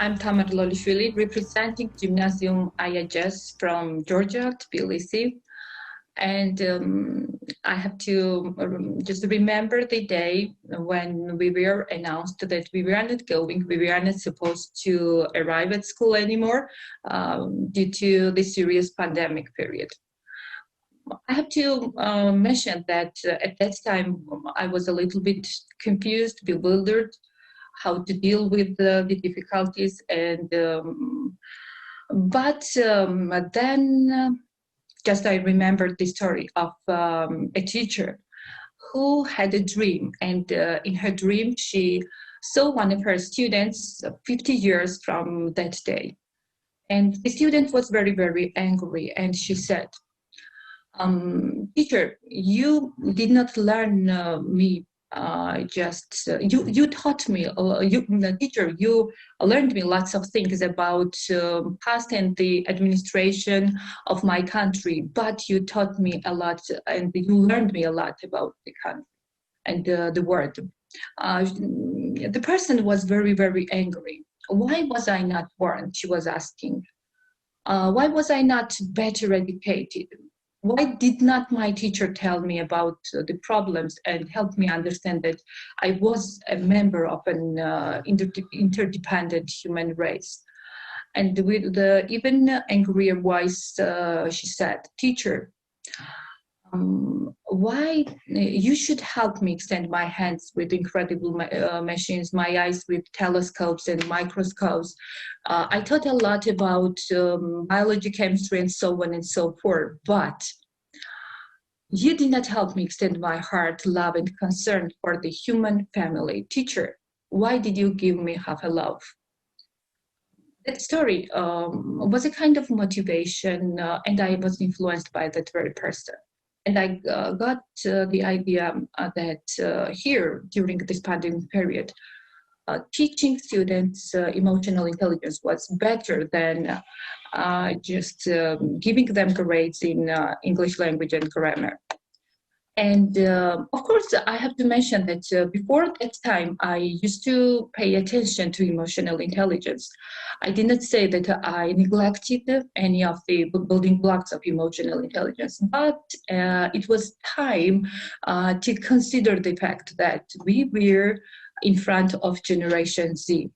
I'm Tamar Lolishvili, representing Gymnasium AIA GESS from Georgia, Tbilisi. And I have to just remember the day when we were announced that we were not going, we were not supposed to arrive at school anymore due to the serious pandemic period. I have to mention that at that time I was a little bit confused, bewildered, how to deal with the difficulties, and then just I remembered the story of a teacher who had a dream, and in her dream she saw one of her students 50 years from that day, and the student was very, very angry, and she said, teacher, you did not learn me you taught me, teacher, you learned me lots of things about past and the administration of my country, but you taught me a lot and you learned me a lot about the country and the world. The person was very, very angry. Why was I not born? She was asking. Why was I not better educated? Why did not my teacher tell me about the problems and help me understand that I was a member of an interdependent human race? And with the even angrier voice, she said, teacher, why you should help me extend my hands with incredible machines, my eyes with telescopes and microscopes. I taught a lot about biology, chemistry, and so on and so forth, but you did not help me extend my heart, love, and concern for the human family. Teacher, why did you give me half a love? That story was a kind of motivation, and I was influenced by that very person. And I got the idea that here, during this pandemic period, teaching students emotional intelligence was better than just giving them grades in English language and grammar. And of course, I have to mention that before that time, I used to pay attention to emotional intelligence. I did not say that I neglected any of the building blocks of emotional intelligence, but it was time to consider the fact that we were in front of Generation Z.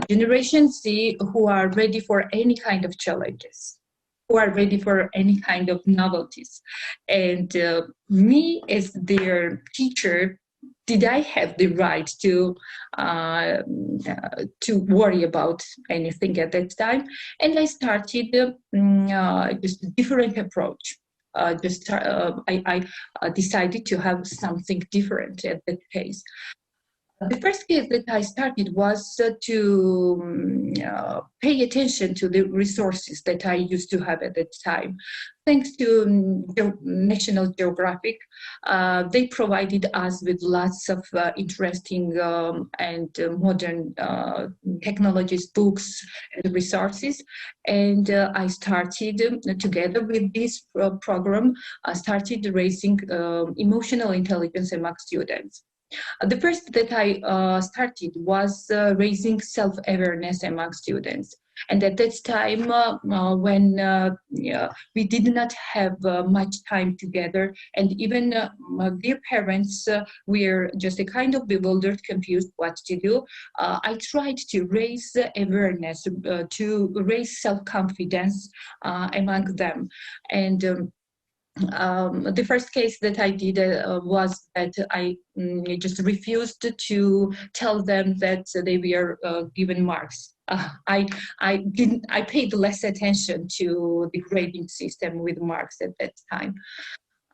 Generation Z who are ready for any kind of challenges, who are ready for any kind of novelties. And me as their teacher, did I have the right to worry about anything at that time? And I started just a different approach. I decided to have something different at that case. The first case that I started was to pay attention to the resources that I used to have at that time. Thanks to National Geographic, they provided us with lots of interesting and modern technologies, books, and resources. And I started, together with this program, I started raising emotional intelligence among students. The first that I started was raising self-awareness among students. And at that time, when we did not have much time together, and even their parents were just a kind of bewildered, confused what to do, I tried to raise awareness, to raise self-confidence among them. And the first case that I did was that I just refused to tell them that they were given marks. I paid less attention to the grading system with marks at that time.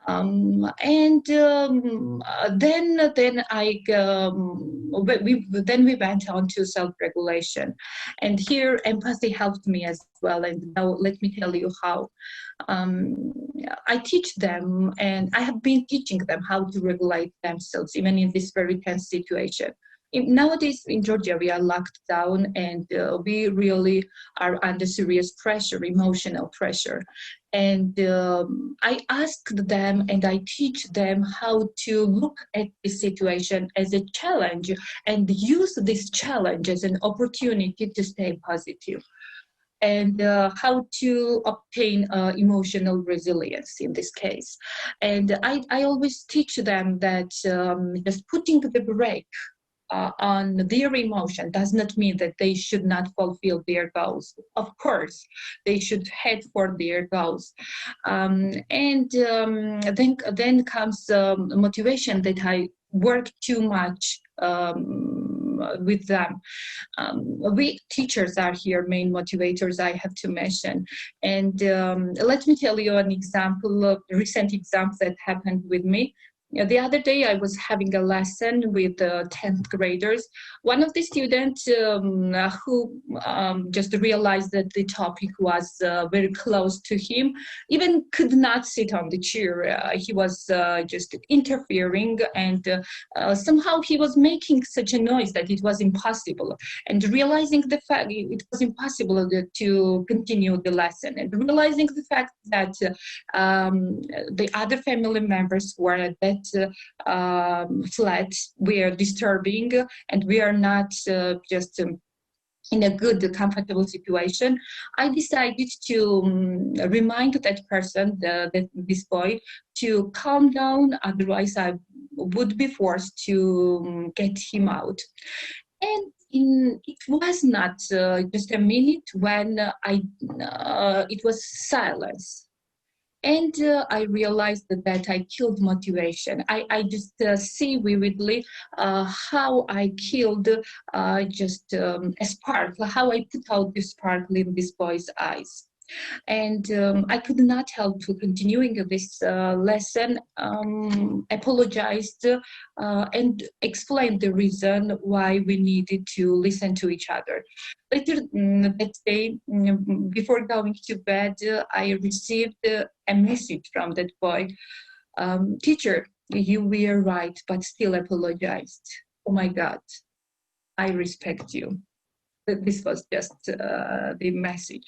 Then we went on to self-regulation, and here empathy helped me as well. And now let me tell you how. I teach them, and I have been teaching them how to regulate themselves, even in this very tense situation. Nowadays in Georgia, we are locked down, and we really are under serious pressure, emotional pressure. And I asked them and I teach them how to look at the situation as a challenge and use this challenge as an opportunity to stay positive, and how to obtain emotional resilience in this case. And I always teach them that just putting the brake on their emotion does not mean that they should not fulfill their goals. Of course, they should head for their goals. Then comes motivation, that I work too much with them. We teachers are here main motivators, I have to mention. And let me tell you an example, of recent example that happened with me. The other day, I was having a lesson with 10th graders. One of the students who just realized that the topic was very close to him, even could not sit on the chair. He was just interfering, and somehow he was making such a noise that it was impossible. And realizing the fact it was impossible to continue the lesson, and realizing the fact that the other family members who were at that flat were disturbing, and we are not just in a good, comfortable situation, I decided to remind that person, this boy, to calm down, otherwise I would be forced to get him out. And it was not just a minute when it was silence. And I realized that I killed motivation. I just see vividly how I killed just a spark, how I put out the sparkle in this boy's eyes. And I could not help to continuing this lesson, apologized and explained the reason why we needed to listen to each other. Later that day, before going to bed, I received a message from that boy. Teacher, you were right, but still apologized. Oh my God, I respect you. This was just the message.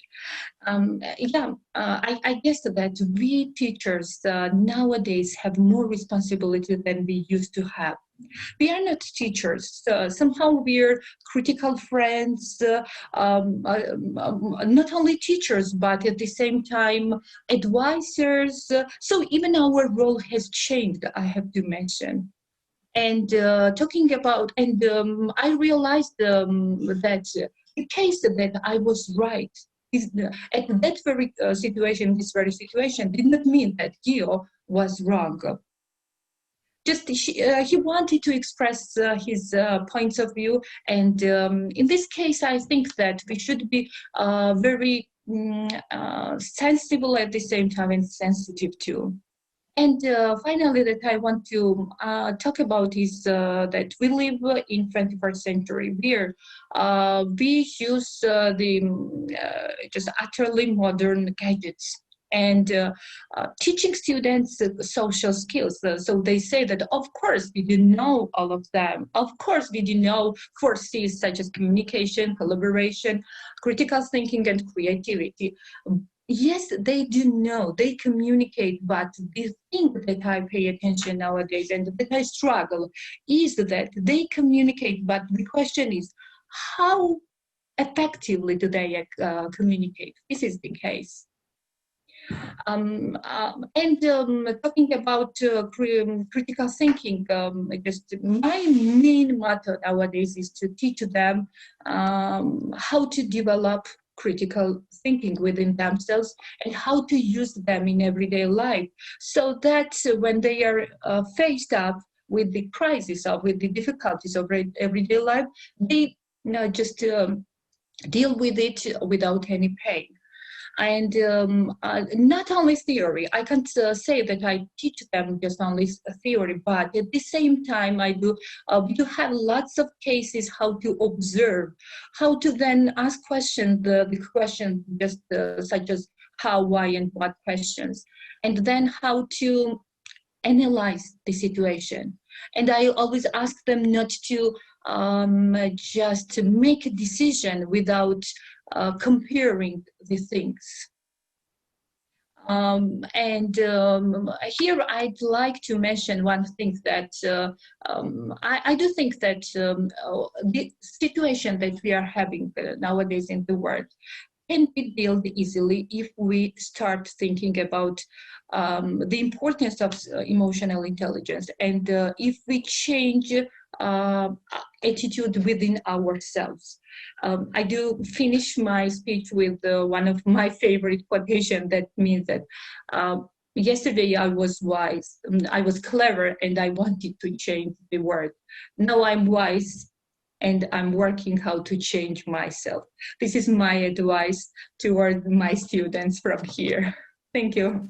I guess that we teachers nowadays have more responsibility than we used to have. We are not teachers. Somehow we're critical friends, not only teachers, but at the same time, advisors. So even our role has changed, I have to mention. And talking about, and I realized that the case that I was right is, at that very situation, this very situation, did not mean that Gio was wrong. Just he wanted to express his points of view, and in this case, I think that we should be very sensible at the same time and sensitive too. And finally, that I want to talk about is that we live in 21st century where we use the just utterly modern gadgets and teaching students social skills. So they say that, of course, we do know all of them. Of course, we do know forces such as communication, collaboration, critical thinking, and creativity. Yes, they do know, they communicate, but the thing that I pay attention nowadays and that I struggle is that they communicate, but the question is, how effectively do they communicate? This is the case. Talking about critical thinking, just my main motto nowadays is to teach them how to develop critical thinking within themselves and how to use them in everyday life, so that when they are faced up with the crisis or with the difficulties of everyday life, they just deal with it without any pain. And not only theory, I can't say that I teach them just only theory, but at the same time we do have lots of cases how to observe, how to then ask questions, the question just such as how, why, and what questions, and then how to analyze the situation. And I always ask them not to just to make a decision without comparing the things. Here I'd like to mention one thing that I do think that the situation that we are having nowadays in the world can be dealt easily if we start thinking about the importance of emotional intelligence, and if we change attitude within ourselves. I do finish my speech with one of my favorite quotation that means that yesterday I was wise, I was clever, and I wanted to change the world. Now I'm wise and I'm working how to change myself. This is my advice toward my students from here. Thank you.